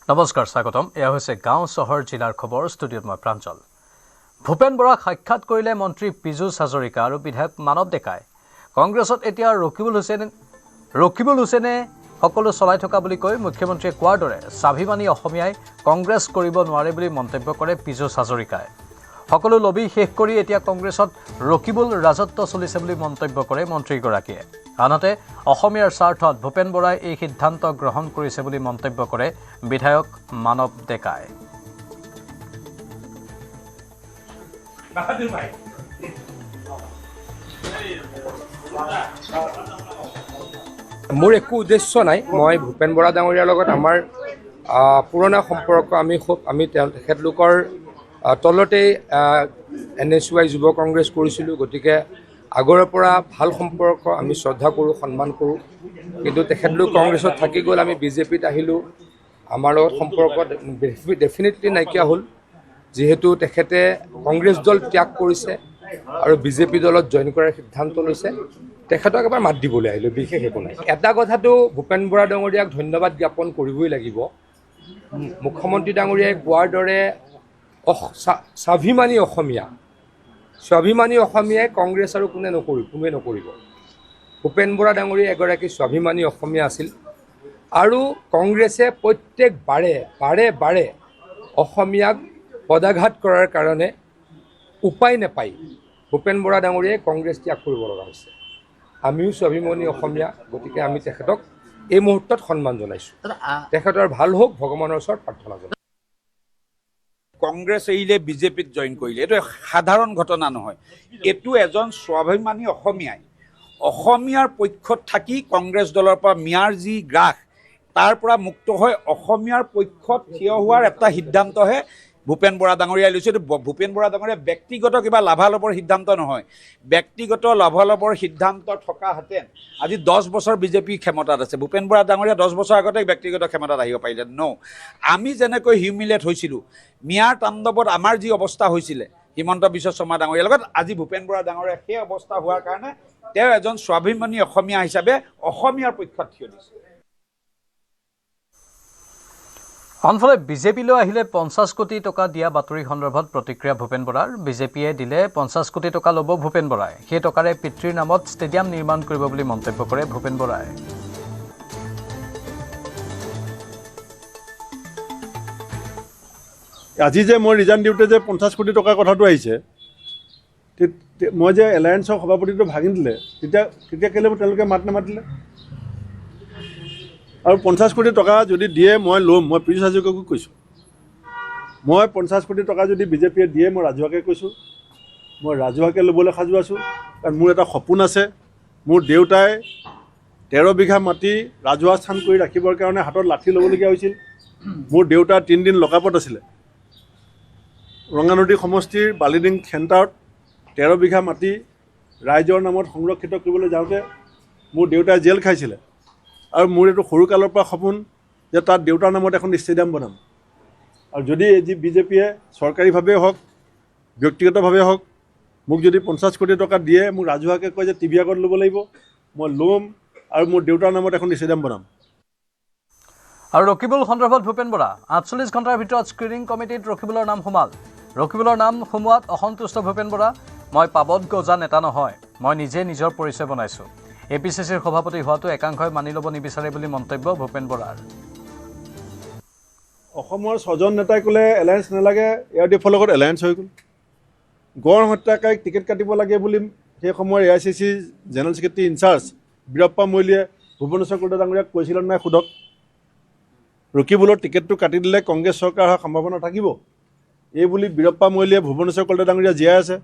নমস্কাৰ স্বাগতম এয়া হৈছে গাঁও চহৰ জিলাৰ খবৰ ষ্টুডিঅ'ত মই প্ৰাঞ্জল ভূপেন বৰাক সাক্ষাৎ কৰিলে মন্ত্ৰী পীযুষ হাজৰিকা আৰু বিধায়ক মানৱ ডেকাই কংগ্ৰেছত এতিয়া ৰকিবুল হুছেনে সকলো চলাই থকা বুলি কৈ মুখ্যমন্ত্ৰীয়ে কোৱাৰ দৰে স্বাভিমানী অসমীয়াই কংগ্ৰেছ কৰিব নোৱাৰে বুলি মন্তব্য কৰে পীযুষ হাজৰিকাই সকলো লবি শেষ কৰি এতিয়া কংগ্ৰেছত ৰকিবুল ৰাজত্ব চলিছে বুলি মন্তব্য কৰে মন্ত্ৰীগৰাকীয়ে আনহাতে অসমীয়াৰ স্বাৰ্থত ভূপেন বৰাই এই সিদ্ধান্ত গ্ৰহণ কৰিছে বুলি মন্তব্য কৰে বিধায়ক মানৱ ডেকাই মোৰ একো উদ্দেশ্য নাই মই ভূপেন বৰা ডাঙৰীয়াৰ লগত আমাৰ পুৰণা সম্পৰ্ক আমি তেখেতলোকৰ তলতেই NSY যুৱ কংগ্ৰেছ কৰিছিলোঁ গতিকে আগৰ পৰা ভাল সম্পৰ্ক আমি শ্ৰদ্ধা কৰোঁ সন্মান কৰোঁ কিন্তু তেখেতলোক কংগ্ৰেছত থাকি গ'ল আমি বিজেপিত আহিলোঁ আমাৰ লগত সম্পৰ্ক ডেফিনেটলি নাইকিয়া হ'ল যিহেতু তেখেতে কংগ্ৰেছ দল ত্যাগ কৰিছে আৰু বিজেপি দলত জইন কৰাৰ সিদ্ধান্ত লৈছে তেখেতক এবাৰ মাত দিবলৈ আহিলোঁ বিশেষ একো নাই এটা কথাটো ভূপেন বৰা ডাঙৰীয়াক ধন্যবাদ জ্ঞাপন কৰিবই লাগিব মুখ্যমন্ত্ৰী ডাঙৰীয়াই কোৱাৰ দৰে স্বাভিমানী অসমীয়াই কংগ্ৰেছ আৰু কোনোৱে নকৰিব ভূপেন বৰা ডাঙৰীয়া এগৰাকী স্বাভিমানী অসমীয়া আছিল আৰু কংগ্ৰেছে প্ৰত্যেক বাৰে অসমীয়াক পদাঘাত কৰাৰ কাৰণে উপায় নাপায় ভূপেন বৰা ডাঙৰীয়াই কংগ্ৰেছ ত্যাগ কৰিব লগা হৈছে আমিও স্বাভিমানী অসমীয়া গতিকে আমি তেখেতক এই মুহূৰ্তত সন্মান জনাইছোঁ তেখেতৰ ভাল হওক ভগৱানৰ ওচৰত প্ৰাৰ্থনা জনাইছোঁ কংগ্ৰেছ এৰিলে বিজেপিত জইন কৰিলে এইটো সাধাৰণ ঘটনা নহয় এইটো এজন স্বাভিমানী অসমীয়াৰ পক্ষত থাকি কংগ্ৰেছ দলৰ পৰা মিয়াৰ যি গ্ৰাস তাৰ পৰা মুক্ত হৈ অসমীয়াৰ পক্ষত থিয় হোৱাৰ এটা সিদ্ধান্তহে ভূপেন বৰা ডাঙৰীয়াই লৈছে এইটো ভূপেন বৰা ডাঙৰীয়া ব্যক্তিগত কিবা লাভালাভৰ সিদ্ধান্ত নহয় ব্যক্তিগত লাভালাভৰ সিদ্ধান্ত থকাহেঁতেন আজি 10 বছৰ বিজেপি ক্ষমতাত আছে ভূপেন বৰা ডাঙৰীয়া 10 বছৰ আগতে ব্যক্তিগত ক্ষমতাত আহিব পাৰিলে আমি যেনেকৈ হিউমিলেট হৈছিলোঁ মিয়াৰ তাণ্ডৱত আমাৰ যি অৱস্থা হৈছিলে হিমন্ত বিশ্ব শৰ্মা ডাঙৰীয়াৰ লগত আজি ভূপেন বৰা ডাঙৰীয়া সেই অৱস্থা হোৱাৰ কাৰণে তেওঁ এজন স্বাভিমানী অসমীয়া হিচাপে অসমীয়াৰ পক্ষত থিয় দিছে আনফালে বিজেপিলৈ আহিলে 50 কোটি টকা দিয়া বাতৰি সন্দৰ্ভত প্ৰতিক্ৰিয়া ভূপেন বৰাৰ বিজেপিয়ে দিলে 50 কোটি টকা ল'ব ভূপেন বৰাই সেই টকাৰে পিতৃৰ নামত ষ্টেডিয়াম নিৰ্মাণ কৰিব বুলি মন্তব্য কৰে ভূপেন বৰাই আজি যে মই ৰিজাইন দিওঁতে যে 50 কোটি টকাৰ কথাটো আহিছে মই যে এলায়েন্সৰ সভাপতিটো ভাঙি দিলে তেতিয়া কেলৈ তেওঁলোকে মাত নামাতিলে আৰু 50 কোটি টকা যদি দিয়ে মই ল'ম মই পীযুষ হাজৰিকাকো কৈছোঁ মই 50 কোটি টকা যদি বিজেপিয়ে দিয়ে মই ৰাজহুৱাকৈ কৈছোঁ মই ৰাজহুৱাকৈ ল'বলৈ সাজু আছোঁ কাৰণ মোৰ এটা সপোন আছে মোৰ দেউতাই 13 বিঘা মাটি ৰাজহুৱা স্থান কৰি ৰাখিবৰ কাৰণে হাতত লাঠি ল'বলগীয়া হৈছিল মোৰ দেউতাৰ 3 দিন লকআপত আছিলে ৰঙানদী সমষ্টিৰ বালিডিং চেণ্টাৰত 13 বিঘা মাটি ৰাইজৰ নামত সংৰক্ষিত কৰিবলৈ যাওঁতে মোৰ দেউতাই জেল খাইছিলে আৰু মোৰ এইটো সৰুকালৰ পৰা সপোন যে তাত দেউতাৰ নামত এখন ষ্টেডিয়াম বনাম আৰু যদি আজি বিজেপিয়ে চৰকাৰীভাৱে হওক ব্যক্তিগতভাৱে হওক মোক যদি 50 কোটি টকা দিয়ে মোক ৰাজহুৱাকৈ কয় যে টিভি আগত ল'ব লাগিব মই ল'ম আৰু মোৰ দেউতাৰ নামত এখন ষ্টেডিয়াম বনাম আৰু ৰকিবুল সন্দৰ্ভত ভূপেন বৰা 48 ঘণ্টাৰ ভিতৰত স্ক্ৰিনিং কমিটিত ৰকিবুলৰ নাম ৰকিবুলৰ নাম সোমোৱাত অসন্তুষ্ট ভূপেন বৰা মই পাবত গজা নেতা নহয় মই নিজে নিজৰ পৰিচয় বনাইছোঁ APCCৰ সভাপতি হোৱাটো একাংশই মানি ল'ব নিবিচাৰে বুলি মন্তব্য ভূপেন বৰাৰ অসমৰ 6জন নেতাই ক'লে এলায়েন্স নালাগে ARDFৰ লগত এলায়েন্স হৈ গ'ল গড় হত্যাকাৰীক টিকেট কাটিব লাগে বুলি সেই সময়ৰ AICC general secretary in charge Veerappa মৈলীয়ে ভুৱনেশ্বৰ কলিতা ডাঙৰীয়াক কৈছিল নাই সোধক ৰকিবুলৰ টিকেটটো কাটি দিলে কংগ্ৰেছ চৰকাৰ হোৱাৰ সম্ভাৱনা থাকিব এই বুলি বীৰপ্পা মৈলীয়ে ভুৱনেশ্বৰ কলিতা ডাঙৰীয়া জীয়াই আছে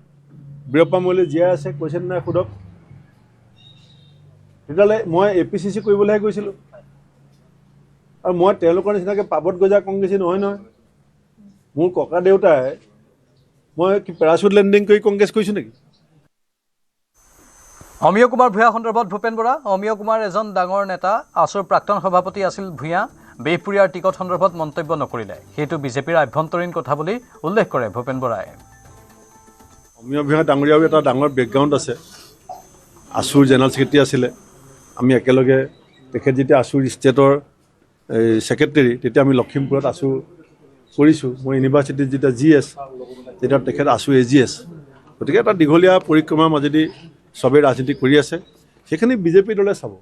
বীৰপ্পা মৈলী জীয়াই আছে কৈছিল নাই সোধক তেতিয়াহ'লে মই APCC কৰিবলৈহে গৈছিলোঁ আৰু মই তেওঁলোকৰ নিচিনাকৈ পাবত গজা কংগ্ৰেছী নহয় মোৰ ককা দেউতাই মই কি পেৰাচুট লেণ্ডিং কৰি কংগ্ৰেছ কৰিছোঁ নেকি অমীয় কুমাৰ ভূঞা সন্দৰ্ভত ভূপেন বৰা অমীয় কুমাৰ এজন ডাঙৰ নেতা আছুৰ প্ৰাক্তন সভাপতি আছিল ভূঞা বেহপুৰীয়াৰ টিকট সন্দৰ্ভত মন্তব্য নকৰিলে সেইটো বিজেপিৰ আভ্যন্তৰীণ কথা বুলি উল্লেখ কৰে ভূপেন বৰাই অমীয় ভূঞা ডাঙৰীয়াও এটা ডাঙৰ বেকগ্ৰাউণ্ড আছে আছুৰ জেনেৰেল ছেক্ৰেটাৰী আছিলে আমি একেলগে তেখেত যেতিয়া আছুৰ ষ্টেটৰ এই ছেক্ৰেটেৰী, তেতিয়া আমি লখিমপুৰত আছোঁ কৰিছোঁ। মই ইউনিভাৰ্চিটিত যেতিয়া GS, তেতিয়া তেখেত আছোঁ AGS। গতিকে এটা দীঘলীয়া পৰিক্ৰমাৰ মাজেদি চবেই ৰাজনীতি কৰি আছে, সেইখিনি বিজেপি দলে চাব।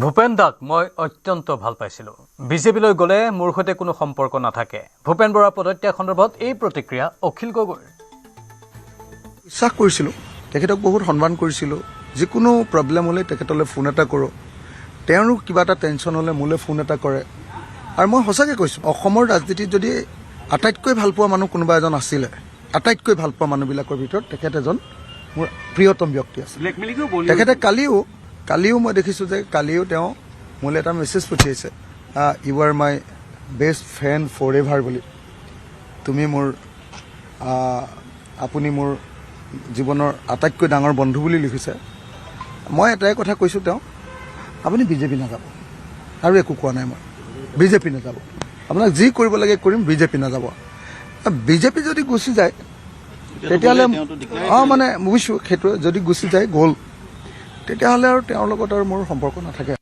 ভূপেন দাক মই অত্যন্ত ভাল পাইছিলোঁ। বিজেপিলৈ গ'লে মোৰ সৈতে কোনো সম্পৰ্ক নাথাকে। ভূপেন বৰাৰ পদত্যাগ সন্দৰ্ভত এই প্ৰতিক্ৰিয়া অখিল গগৈৰ। বিশ্বাস কৰিছিলোঁ, তেখেতক বহুত সন্মান কৰিছিলোঁ। যিকোনো প্ৰব্লেম হ'লে তেখেতলৈ ফোন এটা কৰোঁ, তেওঁৰো কিবা এটা টেনশ্যন হ'লে মোলৈ ফোন এটা কৰে। আৰু মই সঁচাকৈ কৈছোঁ, অসমৰ ৰাজনীতিত যদি আটাইতকৈ ভাল পোৱা মানুহ কোনোবা এজন আছিলে, আটাইতকৈ ভাল পোৱা মানুহবিলাকৰ ভিতৰত তেখেত এজন মোৰ প্ৰিয়তম ব্যক্তি আছিল। তেখেতে কালিও মই দেখিছোঁ যে কালিও তেওঁ মোলৈ এটা মেছেজ পঠিয়াইছে, you are my best friend forever বুলি। তুমি মোৰ আপুনি মোৰ জীৱনৰ আটাইতকৈ ডাঙৰ বন্ধু বুলি লিখিছে। মই এটাই কথা কৈছোঁ, তেওঁ আপুনি বিজেপি নাযাব, আৰু একো কোৱা নাই। মই বিজেপি নাযাব, আপোনাক যি কৰিব লাগে কৰিম, বিজেপি নাযাব। বিজেপি যদি গুচি যায় তেতিয়াহ'লে মানে বুজিছোঁ, সেইটোৱে যদি গুচি যায় গ'ল, তেতিয়াহ'লে আৰু তেওঁৰ লগত আৰু মোৰ সম্পৰ্ক নাথাকে।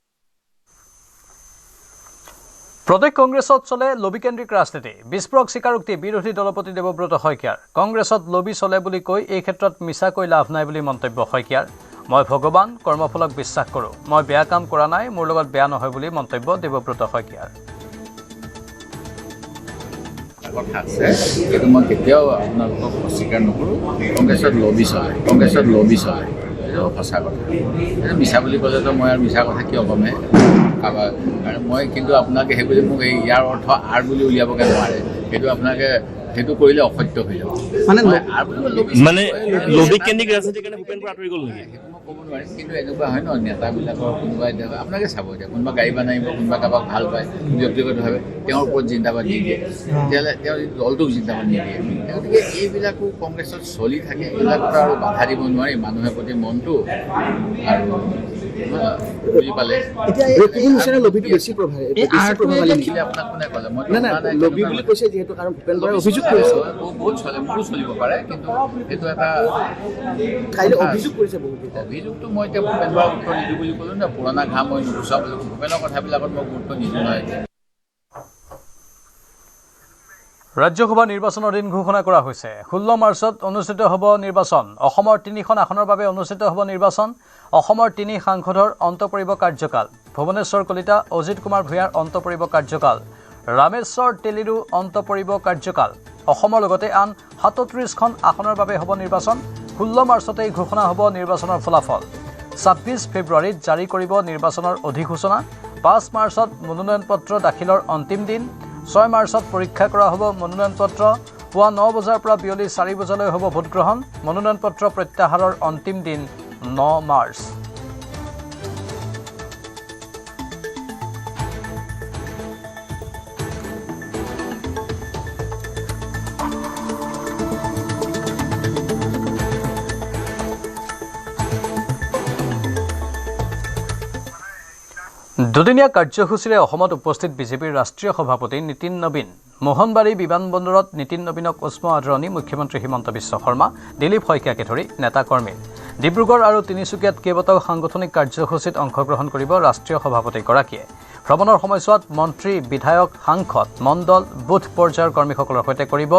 প্ৰদেশ কংগ্ৰেছত চলে লবিকেন্দ্ৰিক ৰাজনীতি। বিস্ফোৰক স্বীকাৰোক্তি বিৰোধী দলপতি দেৱব্ৰত শইকীয়াৰ। কংগ্ৰেছত লবি চলে বুলি কৈ এই ক্ষেত্ৰত মিছাকৈ লাভ নাই বুলি মন্তব্য শইকীয়াৰ। মই ভগৱান কৰ্মফলক বিশ্বাস কৰোঁ, মই বেয়া কাম কৰা নাই, মোৰ লগত বেয়া নহয় বুলি মন্তব্য দেৱব্ৰত শইকীয়াৰ। কথা আছে, কিন্তু মই কেতিয়াও আপোনালোকক অস্বীকাৰ নকৰোঁ। কংগ্ৰেছত লবি চলে, এইটো সঁচা কথা। এইটো মিছা বুলি ক'লেতো মই আৰু মিছা কথা কিয় ক'মহে কাৰোবাৰ। আৰু মই কিন্তু আপোনালোকে সেই বুলি মোক ইয়াৰ অৰ্থ আৰ বুলি উলিয়াবগৈ নোৱাৰে। সেইটো আপোনালোকে সেইটো কৰিলে অসত্য হৈ যাব। মানে লবিকেন্দ্ৰিক ৰাজনীতিৰ কাৰণে ভূপেন বৰা আঁতৰি গ'ল নেকি? সেইটো মই ক'ব নোৱাৰিম, কিন্তু এনেকুৱা হয় ন, নেতাবিলাকৰ কোনোবাই আপোনালোকে চাব, এতিয়া কোনোবা গাড়ী বনাব, কোনোবা কাৰোবাক ভাল পায় ব্যক্তিগতভাৱে, তেওঁৰ ওপৰত জিন্দাবাদ নিদিয়ে, তেতিয়াহ'লে তেওঁ দলটোক জিন্দাবাদ নিদিয়ে। গতিকে এইবিলাকো কংগ্ৰেছত চলি থাকে, এইবিলাকতো আৰু বাধা দিব নোৱাৰি। মানুহৰ প্ৰতি মনটো আৰু বুজি পালে আপোনাক কোনে ক'লে? মই বহুত চলে, মোৰো চলিব পাৰে, কিন্তু সেইটো এটা অভিযোগটো মই এতিয়া ভূপেন বৰাক উত্তৰ নিদিওঁ বুলি ক'লো ন। পুৰণা ঘাম মই নুগুচাওঁ বুলি, ভূপেনৰ কথাবিলাকত মই গুৰুত্ব নিদিওঁ নহয়। ৰাজ্যসভা নিৰ্বাচনৰ দিন ঘোষণা কৰা হৈছে। 16 মাৰ্চত অনুষ্ঠিত হ'ব নিৰ্বাচন। অসমৰ 3খন আসনৰ বাবে অনুষ্ঠিত হ'ব নিৰ্বাচন। অসমৰ 3 সাংসদৰ অন্ত পৰিব কাৰ্যকাল। ভুৱনেশ্বৰ কলিতা, অজিত কুমাৰ ভূঞাৰ অন্ত পৰিব কাৰ্যকাল। ৰামেশ্বৰ তেলীৰো অন্ত পৰিব কাৰ্যকাল। অসমৰ লগতে আন 37খন আসনৰ বাবে হ'ব নিৰ্বাচন। 16 মাৰ্চতেই ঘোষণা হ'ব নিৰ্বাচনৰ ফলাফল। 26 ফেব্ৰুৱাৰীত জাৰি কৰিব নিৰ্বাচনৰ অধিসূচনা। 5 মাৰ্চত মনোনয়ন পত্ৰ দাখিলৰ অন্তিম দিন। 6 মাৰ্চত পৰীক্ষা কৰা হ'ব মনোনয়ন পত্ৰ। পুৱা 9 বজাৰ পৰা বিয়লি 4 বজালৈ হ'ব ভোটগ্ৰহণ। মনোনয়ন পত্ৰ প্ৰত্যাহাৰৰ অন্তিম দিন 9 মাৰ্চ। দুদিনীয়া কাৰ্যসূচীৰে অসমত উপস্থিত বিজেপিৰ ৰাষ্ট্ৰীয় সভাপতি নীতিন নবীন। মোহনবাৰী বিমানবন্দৰত নীতিন নবীনক উষ্ম আদৰণি মুখ্যমন্ত্ৰী হিমন্ত বিশ্ব শৰ্মা, দিলীপ শইকীয়াকে ধৰি নেতা-কৰ্মী। ডিব্ৰুগড় আৰু তিনিচুকীয়াত কেইবাটাও সাংগঠনিক কাৰ্যসূচীত অংশগ্ৰহণ কৰিব ৰাষ্ট্ৰীয় সভাপতিগৰাকীয়ে। ভ্ৰমণৰ সময়ছোৱাত মন্ত্ৰী, বিধায়ক, সাংসদ, মণ্ডল, বুথ পৰ্যায়ৰ কৰ্মীসকলৰ সৈতে কৰিব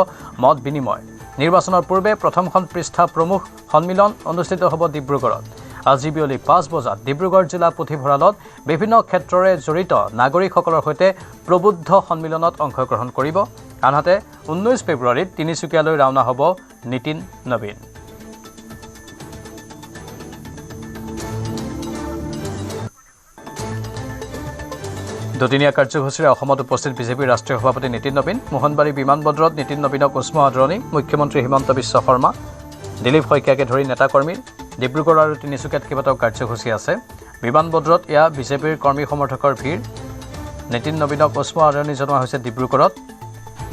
মত বিনিময়। নিৰ্বাচনৰ পূৰ্বে প্ৰথমখন পৃষ্ঠা প্ৰমুখ সন্মিলন অনুষ্ঠিত হ'ব ডিব্ৰুগড়ত। আজি বিয়লি 5 বজাত ডিব্ৰুগড় জিলা পুথিভঁৰালত বিভিন্ন ক্ষেত্ৰৰে জড়িত নাগৰিকসকলৰ সৈতে প্ৰবুদ্ধ সন্মিলনত অংশগ্ৰহণ কৰিব। আনহাতে 19 ফেব্ৰুৱাৰীত তিনিচুকীয়ালৈ ৰাওনা হ'ব নীতিন নবীন। দুদিনীয়া কাৰ্যসূচীৰে অসমত উপস্থিত বিজেপিৰ ৰাষ্ট্ৰীয় সভাপতি নীতিন নবীন। মোহনবাৰী বিমানবন্দৰত নীতিন নবীনক উষ্ম আদৰণি মুখ্যমন্ত্ৰী হিমন্ত বিশ্ব শৰ্মা, দিলীপ শইকীয়াকে ধৰি নেতা-কৰ্মীৰ। ডিব্ৰুগড় আৰু তিনিচুকীয়াত কেইবাটাও কাৰ্যসূচী আছে। বিমানবন্দৰত এয়া বিজেপিৰ কৰ্মী সমৰ্থকৰ ভিৰ। নীতিন নবীনক উষ্ম আদৰণি জনোৱা হৈছে ডিব্ৰুগড়ত।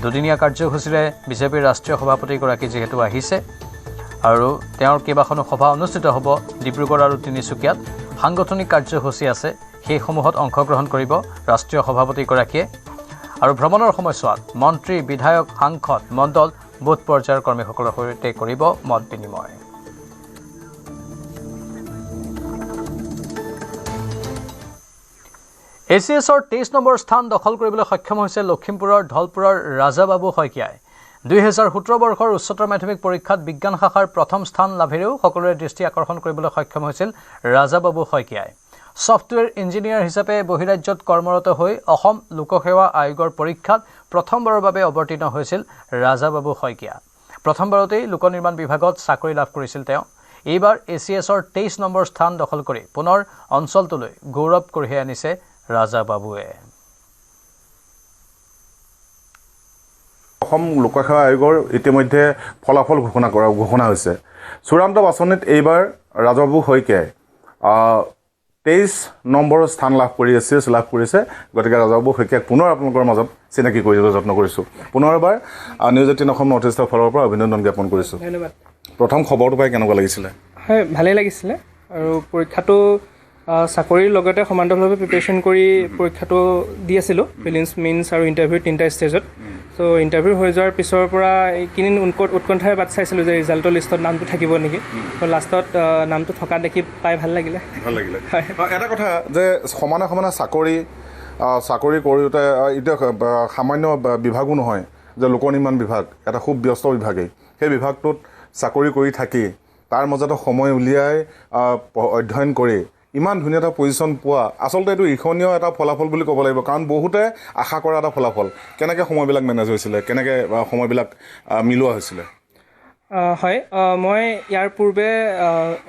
দুদিনীয়া কাৰ্যসূচীৰে বিজেপিৰ ৰাষ্ট্ৰীয় সভাপতিগৰাকী যিহেতু আহিছে আৰু তেওঁৰ কেইবাখনো সভা অনুষ্ঠিত হ'ব ডিব্ৰুগড় আৰু তিনিচুকীয়াত। সাংগঠনিক কাৰ্যসূচী আছে, সেইসমূহত অংশগ্ৰহণ কৰিব ৰাষ্ট্ৰীয় সভাপতিগৰাকীয়ে। আৰু ভ্ৰমণৰ সময়ছোৱাত মন্ত্ৰী, বিধায়ক, সাংসদ, মণ্ডল, বুথ পৰ্যায়ৰ কৰ্মীসকলৰ সৈতে কৰিব মত বিনিময়। ACSৰ 23 নম্বৰ স্থান দখল কৰিবলৈ সক্ষম হৈছে লখিমপুৰৰ ধলপুৰৰ ৰাজাবাবু শইকীয়াই 2017 বৰ্ষৰ উচ্চতৰ মাধ্যমিক পৰীক্ষাত বিজ্ঞান শাখাৰ প্ৰথম স্থান লাভেৰেও সকলোৰে দৃষ্টি আকৰ্ষণ কৰিবলৈ সক্ষম হৈছিল ৰাজাবাবু শইকীয়াই সফটৱেৰ ইঞ্জিনিয়াৰ হিচাপে বহিৰাজ্যত কৰ্মৰত হৈ অসম লোকসেৱা আয়োগৰ পৰীক্ষাত প্ৰথমবাৰৰ বাবে অৱতীৰ্ণ হৈছিল ৰাজাবাবু শইকীয়া প্ৰথমবাৰতেই লোক নিৰ্মাণ বিভাগত চাকৰি লাভ কৰিছিল তেওঁ এইবাৰ ACSৰ 23 নম্বৰ স্থান দখল কৰি পুনৰ অঞ্চলটোলৈ গৌৰৱ কঢ়িয়াই আনিছে ৰাজাবাবুৱে অসম লোকসেৱা আয়োগৰ ইতিমধ্যে ফলাফল ঘোষণা হৈছে চূড়ান্ত বাছনিত এইবাৰ ৰাজাবাবু শইকীয়াই 23 নম্বৰ স্থান লাভ কৰিছে গতিকে ৰাজাবাবু শইকীয়াক পুনৰ আপোনালোকৰ মাজত চিনাকি কৰিবলৈ যত্ন কৰিছোঁ পুনৰ এবাৰ নিউজ 18 অসম নৰ্থ ইষ্টৰ ফালৰ পৰা অভিনন্দন জ্ঞাপন কৰিছোঁ ধন্যবাদ প্ৰথম খবৰটো পাই কেনেকুৱা লাগিছিলে হয় ভালেই লাগিছিলে আৰু পৰীক্ষাটো চাকৰিৰ লগতে সমান্তৰালভাৱে প্ৰিপেৰেশ্যন কৰি পৰীক্ষাটো দি আছিলোঁ প্ৰিলিমছ মেইনছ আৰু ইণ্টাৰভিউ 3টা ষ্টেজত চ' ইণ্টাৰভিউ হৈ যোৱাৰ পিছৰ পৰা এইখিনি উৎকণ্ঠাৰে বাট চাইছিলোঁ যে ৰিজাল্টৰ লিষ্টত নামটো থাকিব নেকি ত' লাষ্টত নামটো থকা দেখি পাই ভাল লাগিলে এটা কথা যে সমানে চাকৰি কৰোঁতে এতিয়া সামান্য বিভাগো নহয় যে লোক নিৰ্মাণ বিভাগ এটা খুব ব্যস্ত বিভাগেই সেই বিভাগটোত চাকৰি কৰি থাকি তাৰ মাজতে সময় উলিয়াই অধ্যয়ন কৰি ইমান ধুনীয়া এটা পজিশ্যন পোৱা আচলতে এইটো ঈৰ্ষণীয় এটা ফলাফল বুলি ক'ব লাগিব কাৰণ বহুতে আশা কৰা এটা ফলাফল কেনেকৈ সময়বিলাক মেনেজ হৈছিলে কেনেকৈ সময়বিলাক মিলোৱা হৈছিলে হয় মই ইয়াৰ পূৰ্বে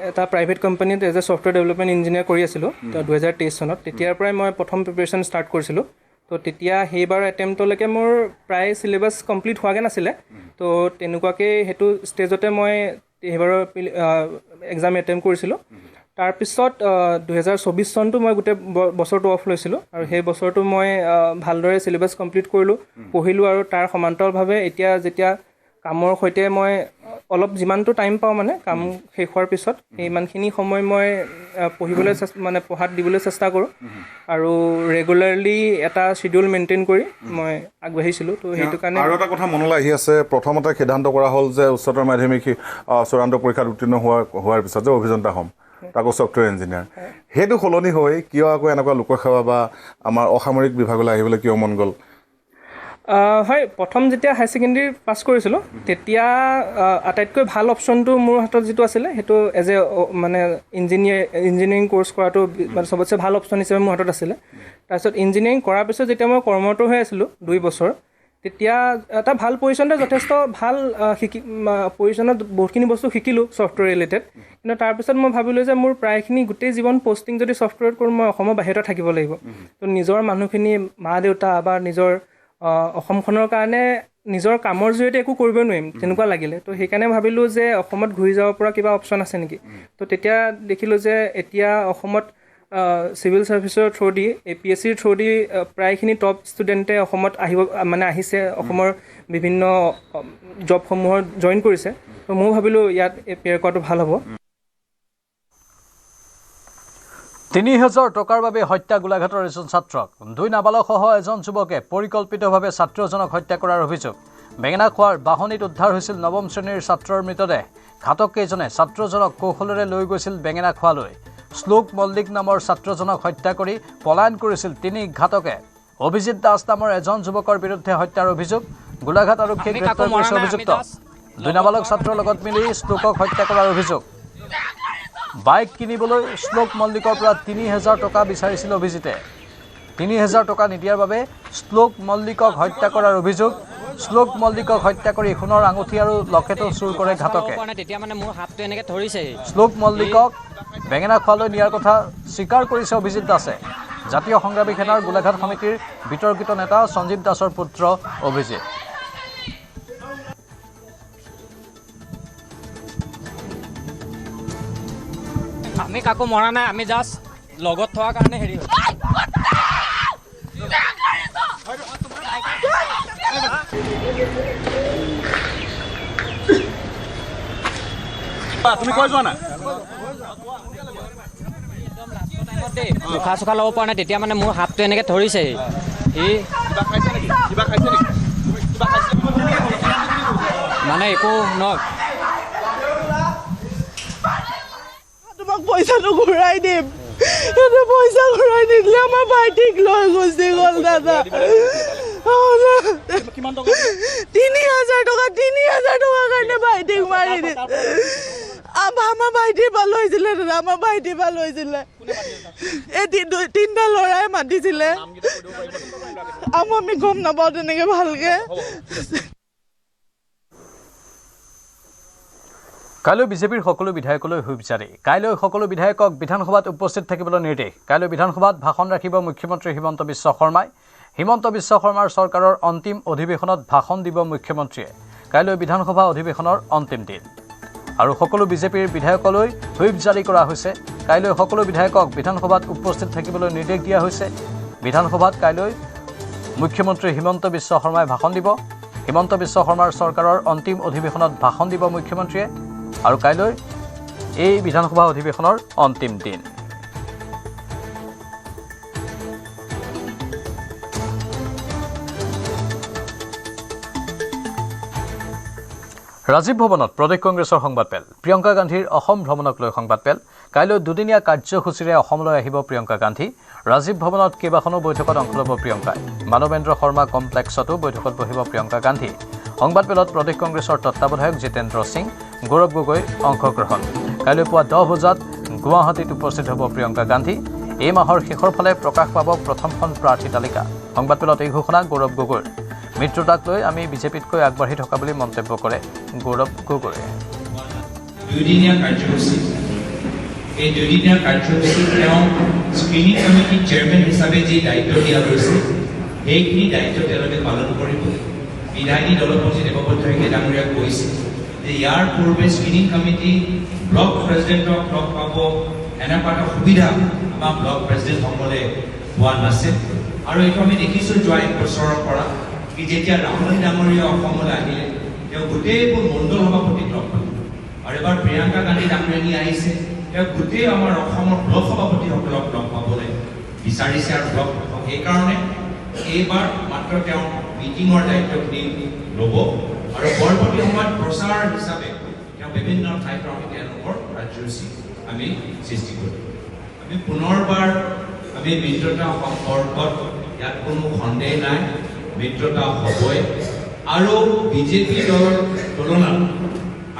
এটা প্ৰাইভেট কোম্পানীত as a software development engineer কৰি আছিলোঁ 2023 চনত তেতিয়াৰ পৰাই মই প্ৰথম প্ৰিপেৰেশ্যন ষ্টাৰ্ট কৰিছিলোঁ তো তেতিয়া সেইবাৰ এটেম্পটলৈকে মোৰ প্ৰায় চিলেবাছ কমপ্লিট হোৱাগৈ নাছিলে তো তেনেকুৱাকৈ সেইটো ষ্টেজতে মই সেইবাৰৰ এক্সাম এটেম্প কৰিছিলোঁ তাৰপিছত 2024 চনটো মই গোটেই বছৰটো অফ লৈছিলোঁ আৰু সেই বছৰটো মই ভালদৰে চিলেবাছ কমপ্লিট কৰিলোঁ পঢ়িলোঁ আৰু তাৰ সমান্তৰালভাৱে এতিয়া যেতিয়া কামৰ সৈতে মই অলপ যিমানটো টাইম পাওঁ মানে কাম শেষ হোৱাৰ পিছত ইমানখিনি সময় মই পঢ়িবলৈ পঢ়াত দিবলৈ চেষ্টা কৰোঁ আৰু ৰেগুলাৰলি এটা শ্বিডিউল মেইনটেইন কৰি মই আগবাঢ়িছিলোঁ তো সেইটো কাৰণে আৰু এটা কথা মনলৈ আহি আছে প্ৰথমতে সিদ্ধান্ত কৰা হ'ল যে উচ্চতৰ মাধ্যমিক চূড়ান্ত পৰীক্ষাত উত্তীৰ্ণ হোৱাৰ পিছত যে অভিযন্তা হ'ম তাকো ছফ্টৱেৰ ইঞ্জিনিয়াৰ সেইটো সলনি হৈ কিয় আকৌ এনেকুৱা লোকসেৱা বা আমাৰ অসামৰিক বিভাগলৈ আহিবলৈ কিয় মন গ'ল হয় প্ৰথম যেতিয়া হায়াৰ ছেকেণ্ডেৰী পাছ কৰিছিলোঁ তেতিয়া আটাইতকৈ ভাল অপশ্যনটো মোৰ হাতত যিটো আছিলে সেইটো এজ এ ইঞ্জিনিয়াৰিং কোৰ্চ কৰাটো মানে চবতছে ভাল অপশ্যন হিচাপে মোৰ হাতত আছিলে তাৰপিছত ইঞ্জিনিয়াৰিং কৰাৰ পিছত যেতিয়া মই কৰ্মৰত হৈ আছিলোঁ 2 বছৰ তেতিয়া এটা ভাল পজিশ্যনতে যথেষ্ট ভাল পজিশ্যনত বহুতখিনি বস্তু শিকিলোঁ ছফ্টৱেৰ ৰিলেটেড কিন্তু তাৰপিছত মই ভাবিলোঁ যে মোৰ প্ৰায়খিনি গোটেই জীৱন পষ্টিং যদি ছফ্টৱেৰত কৰোঁ মই অসমৰ বাহিৰত থাকিব লাগিব তো নিজৰ মানুহখিনি মা দেউতা বা নিজৰ অসমখনৰ কাৰণে নিজৰ কামৰ জৰিয়তে একো কৰিব নোৱাৰিম তেনেকুৱা লাগিলে তো সেইকাৰণে ভাবিলোঁ যে অসমত ঘূৰি যাব পৰা কিবা অপশ্যন আছে নেকি তো তেতিয়া দেখিলোঁ যে এতিয়া অসমত চিভিল ছাৰ্ভিচৰ থ্ৰুদি APSCৰ থ্ৰুদি প্ৰায়খিনি টপ ষ্টুডেণ্টে অসমত আহিছে অসমৰ বিভিন্ন জবসমূহত জইন কৰিছে তো মই ভাবিলোঁ ইয়াত এপিয়াৰ কৰাটো ভাল হ'ব ৩,০০০ টকাৰ বাবে হত্যা গোলাঘাটৰ এজন ছাত্ৰক 2 নাবালকসহ এজন যুৱকে পৰিকল্পিতভাৱে ছাত্ৰ এজনক হত্যা কৰাৰ অভিযোগ বেঙেনাখোৱাৰ বাহনীত উদ্ধাৰ হৈছিল 9ম শ্ৰেণীৰ ছাত্ৰৰ মৃতদেহ ঘাতককেইজনে ছাত্ৰজনক কৌশলেৰে লৈ গৈছিল বেঙেনাখোৱালৈ শ্লোক মল্লিক নামৰ ছাত্ৰজনক হত্যা কৰি পলায়ন কৰিছিল 3 ঘাতকে অভিজিত দাস নামৰ এজন যুৱকৰ বিৰুদ্ধে হত্যাৰ অভিযোগ গোলাঘাট আৰক্ষীয়ে গ্ৰেপ্তাৰ কৰিছে অভিযুক্ত 2 নাবালক ছাত্ৰৰ লগত মিলি শ্লোকক হত্যা কৰাৰ অভিযোগ বাইক কিনিবলৈ শ্লোক মল্লিকৰ পৰা 3,000 টকা বিচাৰিছিল অভিজিতে 3,000 টকা নিদিয়াৰ বাবে শ্লোক মল্লিকক হত্যা কৰাৰ অভিযোগ শ্লোক মল্লিকক হত্যা কৰি সোণৰ আঙুঠি আৰু লকেটো চুৰ কৰে ঘাতকে শ্লোক মল্লিকক বেঙেনাখোৱালৈ নিয়াৰ কথা স্বীকাৰ কৰিছে অভিজিত দাসে জাতীয় সংগ্ৰামী সেনাৰ গোলাঘাট সমিতিৰ বিতৰ্কিত নেতা সঞ্জীৱ দাসৰ পুত্ৰ অভিজিত আমি কাকো মৰা নাই আমি জাষ্ট লগত থোৱাৰ কাৰণে হেৰি তুমি কৈ যোৱা না উশাহ চুখা ল'ব পৰা নাই তেতিয়া মানে মোৰ হাতটো এনেকৈ ধৰিছে মানে একো তোমাক পইচাটো ঘূৰাই দিম পইচা ঘূৰাই নিদিলে আমাৰ ভাইটিক লৈ গুচি গ'ল দাদা। 3,000 টকা কাৰণে ভাইটিক মাৰি দিলে। আমাৰ ভাইটিৰ পৰা লৈছিলে দাদা, আমাৰ ভাইটিৰ পৰা লৈছিলে। এই 3টা ল'ৰাই মাতিছিলে, আমি গম নাপাওঁ তেনেকে ভালকে। কাইলৈ বিজেপিৰ সকলো বিধায়কলৈ হুইপ জাৰি। কাইলৈ সকলো বিধায়কক বিধানসভাত উপস্থিত থাকিবলৈ নিৰ্দেশ। কাইলৈ বিধানসভাত ভাষণ ৰাখিব মুখ্যমন্ত্ৰী হিমন্ত বিশ্ব শৰ্মাই। হিমন্ত বিশ্ব শৰ্মাৰ চৰকাৰৰ অন্তিম অধিৱেশনত ভাষণ দিব মুখ্যমন্ত্ৰীয়ে। কাইলৈ বিধানসভা অধিৱেশনৰ অন্তিম দিন আৰু সকলো বিজেপিৰ বিধায়কলৈ হুইপ জাৰি কৰা হৈছে। কাইলৈ সকলো বিধায়কক বিধানসভাত উপস্থিত থাকিবলৈ নিৰ্দেশ দিয়া হৈছে। বিধানসভাত কাইলৈ মুখ্যমন্ত্ৰী হিমন্ত বিশ্ব শৰ্মাই ভাষণ দিব। হিমন্ত বিশ্ব শৰ্মাৰ চৰকাৰৰ অন্তিম অধিৱেশনত ভাষণ দিব মুখ্যমন্ত্ৰীয়ে আৰু কাইলৈ এই বিধানসভা অধিৱেশনৰ অন্তিম দিন। ৰাজীৱ ভৱনত প্ৰদেশ কংগ্ৰেছৰ সংবাদমেল। প্ৰিয়ংকা গান্ধীৰ অসম ভ্ৰমণক লৈ সংবাদমেল। কাইলৈ দুদিনীয়া কাৰ্যসূচীৰে অসমলৈ আহিব প্ৰিয়ংকা গান্ধী। ৰাজীৱ ভৱনত কেইবাখনো বৈঠকত অংশ ল'ব প্ৰিয়ংকাই। মানৱেন্দ্ৰ শৰ্মা কমপ্লেক্সতো বৈঠকত বহিব প্ৰিয়ংকা গান্ধী। সংবাদমেলত প্ৰদেশ কংগ্ৰেছৰ তত্ত্বাৱধায়ক জিতেন্দ্ৰ সিং, গৌৰৱ গগৈ অংশগ্ৰহণ। কাইলৈ পুৱা 10 বজাত গুৱাহাটীত উপস্থিত হ'ব প্ৰিয়ংকা গান্ধী। এই মাহৰ শেষৰ ফালে প্ৰকাশ পাব প্ৰথমখন প্ৰাৰ্থী তালিকা। সংবাদমেলত এই ঘোষণা গৌৰৱ গগৈৰ। মিত্ৰতাক লৈ আমি বিজেপিতকৈ আগবাঢ়ি থকা বুলি মন্তব্য কৰে গৌৰৱ গগৈয়ে। দুদিনীয়া কাৰ্যসূচী, এই দুদিনীয়া কাৰ্যসূচীত তেওঁ স্ক্ৰিনিং কমিটিৰ চেয়াৰমেন হিচাপে যি দায়িত্ব দিয়া গৈছে সেইখিনি দায়িত্ব তেওঁলোকে পালন কৰিব। বিধায়িনী দলপতি দেৱব্ৰত শইকীয়া ডাঙৰীয়াক কৈছে যে ইয়াৰ পূৰ্বে স্ক্ৰিনিং কমিটি ব্লক প্ৰেচিডেণ্টক লগ পাব, এনেকুৱা এটা সুবিধা আমাৰ ব্লক প্ৰেচিডেণ্টসকলে পোৱা নাছিল। আৰু এইটো আমি দেখিছোঁ যোৱা 1 বছৰৰ পৰা কি যেতিয়া ৰাহুল ডাঙৰীয়া অসমলৈ আহিলে তেওঁ গোটেইবোৰ মণ্ডল সভাপতিক লগ পালে। আৰু এবাৰ প্ৰিয়ংকা গান্ধী ডাঙৰীয়ানী আহিছে, তেওঁ গোটেই আমাৰ অসমৰ ব্লক সভাপতিসকলক লগ পাবলৈ বিচাৰিছে। আৰু ব্লক সেইকাৰণে এইবাৰ মাত্ৰ তেওঁ মিটিঙৰ দায়িত্বখিনি ল'ব আৰু পৰৱৰ্তী সময়ত প্ৰচাৰ হিচাপে তেওঁ বিভিন্ন ঠাইত আমি তেওঁলোকৰ কাৰ্যসূচী আমি সৃষ্টি কৰিম। আমি পুনৰবাৰ আমি মিত্ৰতা সম্পৰ্কত ইয়াত কোনো সন্দেহ নাই, মিত্ৰতা হ'বই। আৰু বিজেপি দলৰ তুলনাত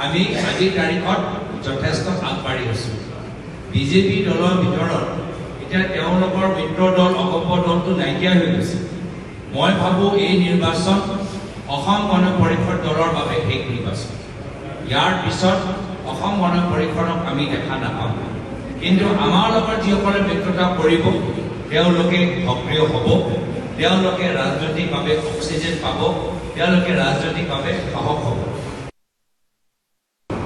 আমি আজিৰ তাৰিখত যথেষ্ট আগবাঢ়ি আছোঁ। বিজেপি দলৰ ভিতৰত এতিয়া তেওঁলোকৰ মিত্ৰ দল অগপ দলটো নাইকিয়া হৈ গৈছে। মই ভাবোঁ এই নিৰ্বাচন অসম গণ পৰিষদ দলৰ বাবে শেষ নিৰ্বাচন। ইয়াৰ পিছত অসম গণ পৰিষদক আমি দেখা নাপাম। কিন্তু আমাৰ লগত যিসকলে মিত্ৰতা কৰিব তেওঁলোকে সক্ৰিয় হ'ব, তেওঁলোকে ৰাজনৈতিকভাৱে অক্সিজেন পাব, তেওঁলোকে ৰাজনৈতিকভাৱে সাহস হ'ব।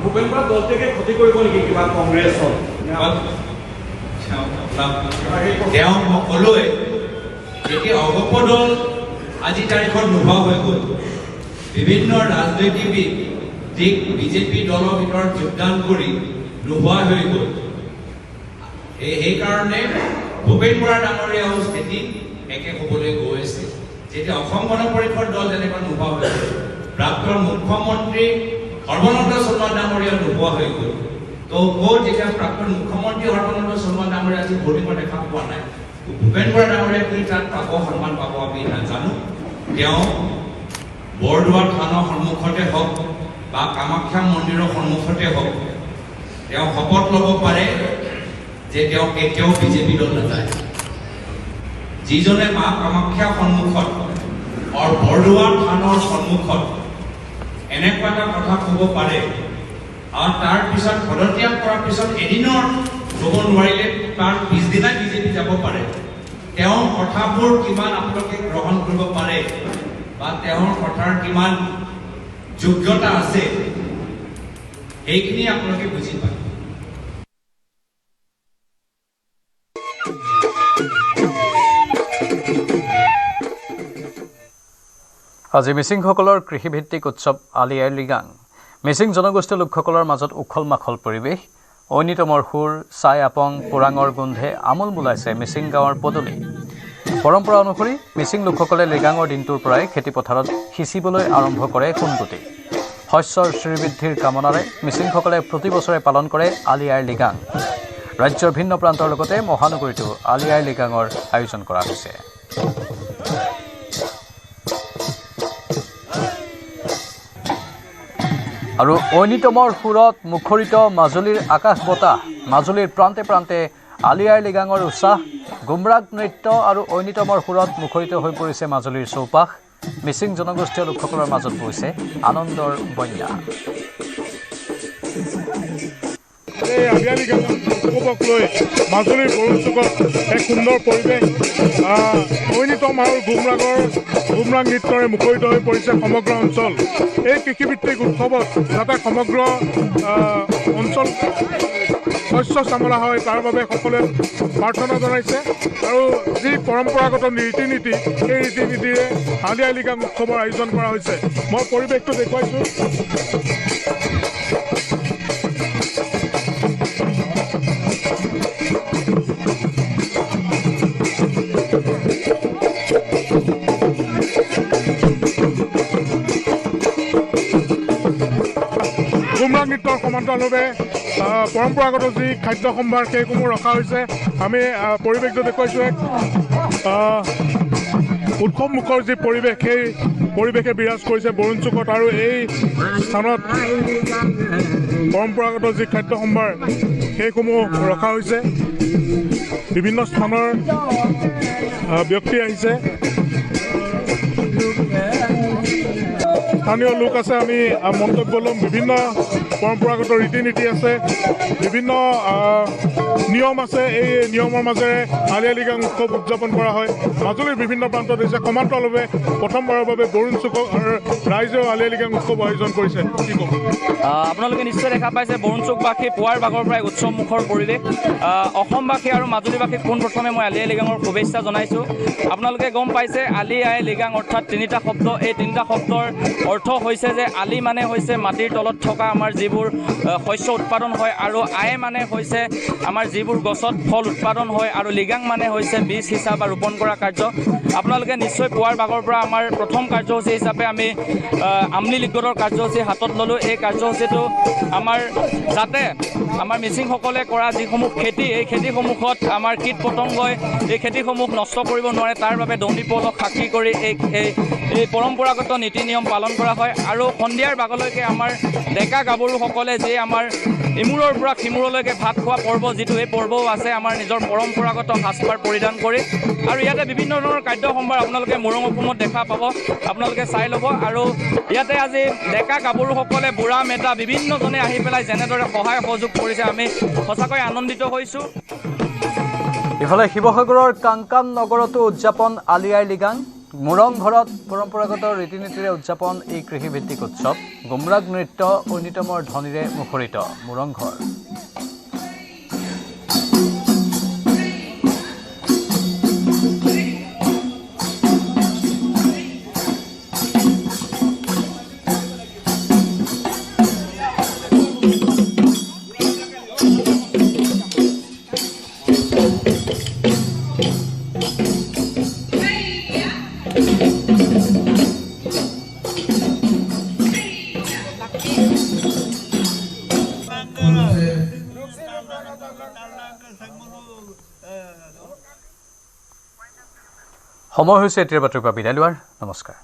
ভূপেন বৰা দলটোকে ক্ষতি কৰিব নেকি কিবা কংগ্ৰেছৰ? তেওঁ সকলোৱে যেতিয়া অগপ দল আজি তাৰিখত নোহোৱা হৈ গ'ল, বিভিন্ন ৰাজনীতিবিদ দিশ বিজেপি দলৰ ভিতৰত যোগদান কৰি নোহোৱা হৈ গ'ল। সেইকাৰণে ভূপেন বৰা ডাঙৰীয়াও স্থিতি একে হ'বলৈ গৈ আছে। যেতিয়া অসম গণ পৰিষদ দল যেনেকৈ নোহোৱা হৈ গ'ল, প্ৰাক্তন মুখ্যমন্ত্ৰী সৰ্বানন্দ সোণোৱাল ডাঙৰীয়া নোহোৱা হৈ গ'ল, তো ক'ত যেতিয়া প্ৰাক্তন মুখ্যমন্ত্ৰী সৰ্বানন্দ সোণোৱাল ডাঙৰীয়া আজি ভোটিঙত দেখা পোৱা নাই, ভূপেন বৰা ডাঙৰীয়া কি তাত পাব, সন্মান পাব আমি নাজানো। তেওঁ বৰদোৱা থানৰ সন্মুখতে হওক বা কামাখ্যা মন্দিৰৰ সন্মুখতে হওক তেওঁ শপত ল'ব পাৰে যে তেওঁ কেতিয়াও বিজেপি দল নাযায়। যিজনে মা কামাখ্যা সন্মুখত আৰু বৰদোৱা থানৰ সন্মুখত এনেকুৱা এটা কথা ক'ব পাৰে আৰু তাৰ পিছত পদত্যাগ কৰাৰ পিছত এদিনৰ ল'ব নোৱাৰিলে তাৰ পিছদিনাই বিজেপি যাব পাৰে, তেওঁৰ কথাবোৰ কিমান আপোনালোকে গ্ৰহণ কৰিব পাৰে বা তেওঁৰ কথাৰ কিমান যোগ্যতা আছে সেইখিনি আপোনালোকে বুজি পায়। আজি মিচিংসকলৰ কৃষিভিত্তিক উৎসৱ আলি আই লৃগাং। মিচিং জনগোষ্ঠীয় লোকসকলৰ মাজত উখল মাখল পৰিৱেশ। ঐনিতমৰ সুৰ, চাই আপং, পোৰাঙৰ গোন্ধে আমোল মোলাইছে মিচিং গাঁৱৰ পদূলি। পৰম্পৰা অনুসৰি মিচিং লোকসকলে লৃগাঙৰ দিনটোৰ পৰাই খেতিপথাৰত সিঁচিবলৈ আৰম্ভ কৰে সোণগুটি। শস্যৰ শ্ৰীবৃদ্ধিৰ কামনাৰে মিচিংসকলে প্ৰতি বছৰে পালন কৰে আলি আই লৃগাং। ৰাজ্যৰ ভিন্ন প্ৰান্তৰ লগতে মহানগৰীতো আলি আই লৃগাঙৰ আয়োজন কৰা হৈছে। আৰু ঐনিতমৰ সুৰত মুখৰিত মাজুলীৰ আকাশ বতাহ, মাজুলীৰ প্ৰান্তে প্ৰান্তে আলি আই লৃগাঙৰ উৎসাহ, গুমৰাগ নৃত্য আৰু ঐনিতমৰ সুৰত মুখৰিত হৈ পৰিছে মাজুলীৰ চৌপাশ। মিচিং জনগোষ্ঠীয় লোকসকলৰ মাজত পৰিছে আনন্দৰ বন্যা। এই আলি আই লৃগাং উৎসৱক লৈ মাজুলীৰ বৰুণ চুকত এক সুন্দৰ পৰিৱেশ, ঐনিতম আৰু গুমৰাগ নৃত্যৰে মুখৰিত হৈ পৰিছে সমগ্ৰ অঞ্চল। এই কৃষিভিত্তিক উৎসৱত যাতে সমগ্ৰ অঞ্চল শস্য চামৰা হয় তাৰ বাবে সকলোৱে প্ৰাৰ্থনা জনাইছে। আৰু যি পৰম্পৰাগত ৰীতি নীতি, সেই ৰীতি নীতিৰে আলি আই লৃগাং উৎসৱৰ আয়োজন কৰা হৈছে। মই পৰিৱেশটো দেখুৱাইছোঁ। গুমৰাগ নৃত্যৰ সমান্তৰালভাৱে পৰম্পৰাগত যি খাদ্য সম্ভাৰ সেইসমূহ ৰখা হৈছে। আমি পৰিৱেশটো দেখুৱাইছোঁ। এক উৎসৱমুখৰ যি পৰিৱেশ, সেই পৰিৱেশে বিৰাজ কৰিছে বৰুণ চুকত। আৰু এই স্থানত পৰম্পৰাগত যি খাদ্য সম্ভাৰ সেইসমূহ ৰখা হৈছে। বিভিন্ন স্থানৰ ব্যক্তি আহিছে, স্থানীয় লোক আছে। আমি মন্তব্য ল'ম। বিভিন্ন পৰম্পৰাগত ৰীতি নীতি আছে, বিভিন্ন নিয়ম আছে। এই নিয়মৰ মাজেৰে আলি আই লৃগাং উৎসৱ উদযাপন কৰা হয়। মাজুলীৰ বিভিন্ন প্ৰান্তত হৈছে সমান্তৰালভাৱে প্ৰথমবাৰৰ বাবে বৰুণ চুকক ৰাইজেও আলি আই লৃগাং উৎসৱ আয়োজন কৰিছে। কি ক'ব? আপোনালোকে নিশ্চয় দেখা পাইছে বৰুণ চুকবাসী পুৱাৰ ভাগৰ পৰাই উৎসৱমুখৰ পৰিৱেশ। অসমবাসী আৰু মাজুলীবাসীক পোনপ্ৰথমে মই আলি আই লৃগাঙৰ শুভেচ্ছা জনাইছোঁ। আপোনালোকে গম পাইছে আলি আই লৃগাং অৰ্থাৎ তিনিটা শব্দ। এই তিনিটা শব্দৰ অৰ্থ হৈছে যে আলি মানে হৈছে মাটিৰ তলত থকা আমাৰ যিবোৰ শস্য উৎপাদন হয়, আৰু আই মানে হৈছে আমাৰ যিবোৰ গছত ফল উৎপাদন হয়, আৰু লৃগাং মানে হৈছে বীজ সিঁচা বা ৰোপণ কৰা কাৰ্য। আপোনালোকে নিশ্চয় পুৱাৰ ভাগৰ পৰা আমাৰ প্ৰথম কাৰ্যসূচী হিচাপে আমি আমলি লিগদৰ কাৰ্যসূচী হাতত ল'লোঁ। এই কাৰ্যসূচীটো আমাৰ যাতে আমাৰ মিচিংসকলে কৰা যিসমূহ খেতি, এই খেতিসমূহত আমাৰ কীট পতংগই এই খেতিসমূহ নষ্ট কৰিব নোৱাৰে, তাৰ বাবে দৌদিপলক সাক্ষী কৰি এই পৰম্পৰাগত নীতি নিয়ম পালন কৰা হয়। আৰু সন্ধিয়াৰ ভাগলৈকে আমাৰ ডেকা গাভৰুসকলে যি আমাৰ ইমূৰৰ পৰা সিমূৰলৈকে ভাত খোৱা পৰ্ব, যিটো এই পৰ্বও আছে আমাৰ নিজৰ পৰম্পৰাগত সাজপাৰ পৰিধান কৰি। আৰু ইয়াতে বিভিন্ন ধৰণৰ খাদ্য সম্ভাৰ আপোনালোকে মোৰং অসমত দেখা পাব, আপোনালোকে চাই ল'ব। আৰু ইয়াতে আজি ডেকা গাভৰুসকলে বুঢ়া মেটা বিভিন্নজনে আহি পেলাই যেনেদৰে সহায় সহযোগ কৰিছে, আমি সঁচাকৈ আনন্দিত হৈছোঁ। ইফালে শিৱসাগৰৰ কাংকান নগৰতো উদযাপন আলি আই লৃগাং। মোৰং ঘৰত পৰম্পৰাগত ৰীতি নীতিৰে উদযাপন এই কৃষিভিত্তিক উৎসৱ। গুমৰাগ নৃত্য ঐনিতমৰ ধ্বনিৰে মুখৰিত মোৰং ঘৰ। সময় হৈছে এতিয়াৰ বাতৰিৰ পৰা বিদায় লোৱাৰ। নমস্কাৰ।